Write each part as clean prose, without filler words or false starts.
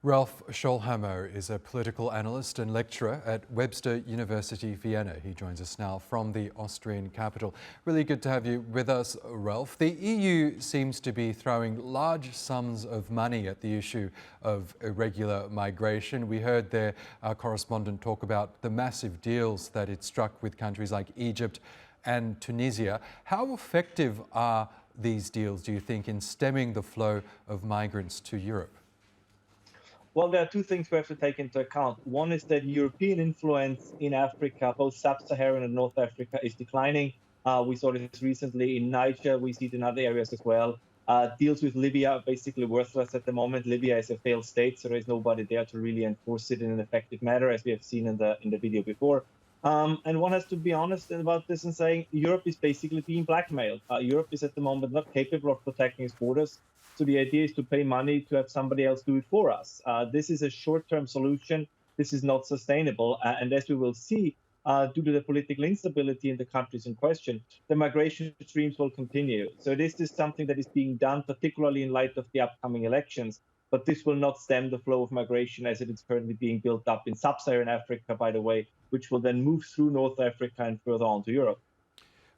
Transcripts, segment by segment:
Ralph Schoellhammer is a political analyst and lecturer at Webster University, Vienna. He joins us now from the Austrian capital. Really good to have you with us, Ralph. The EU seems to be throwing large sums of money at the issue of irregular migration. We heard our correspondent talk about the massive deals that it struck with countries like Egypt and Tunisia. How effective are these deals, do you think, in stemming the flow of migrants to Europe? Well, there are two things we have to take into account. One is that European influence in Africa, both sub-Saharan and North Africa, is declining. We saw this recently in Niger. We see it in other areas as well. Deals with Libya are basically worthless at the moment. Libya is a failed state, so there is nobody there to really enforce it in an effective manner, as we have seen in the video before. And one has to be honest about this and saying Europe is basically being blackmailed. Europe is at the moment not capable of protecting its borders. So the idea is to pay money to have somebody else do it for us. This is a short-term solution. This is not sustainable. And as we will see, due to the political instability in the countries in question, the migration streams will continue. So this is something that is being done, particularly in light of the upcoming elections. But this will not stem the flow of migration as it is currently being built up in sub-Saharan Africa, by the way, which will then move through North Africa and further on to Europe.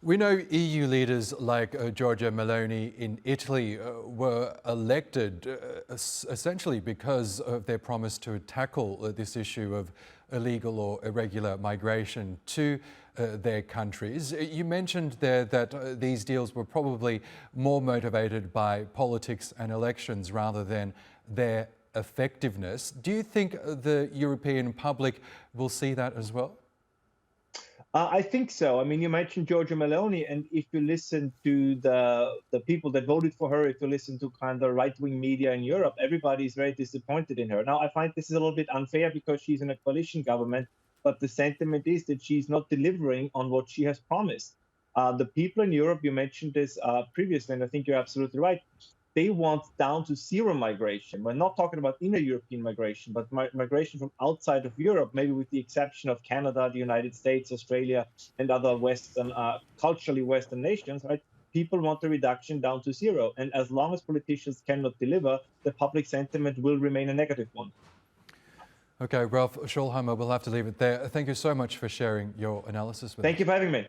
We know EU leaders like Giorgia Meloni in Italy were elected essentially because of their promise to tackle this issue of illegal or irregular migration to their countries. You mentioned there that these deals were probably more motivated by politics and elections rather than their effectiveness. Do you think the European public will see that as well? I think so. I mean, you mentioned Giorgia Meloni, and if you listen to the people that voted for her, if you listen to kind of the right-wing media in Europe, everybody is very disappointed in her. Now, I find this is a little bit unfair because she's in a coalition government, but the sentiment is that she's not delivering on what she has promised. The people in Europe, you mentioned this previously, and I think you're absolutely right. They want down to zero migration. We're not talking about inner European migration, but migration from outside of Europe, maybe with the exception of Canada, the United States, Australia, and other Western, culturally Western nations, right? People want the reduction down to zero. And as long as politicians cannot deliver, the public sentiment will remain a negative one. Okay, Ralph Schoellhammer, we'll have to leave it there. Thank you so much for sharing your analysis with us. Thank you for having me.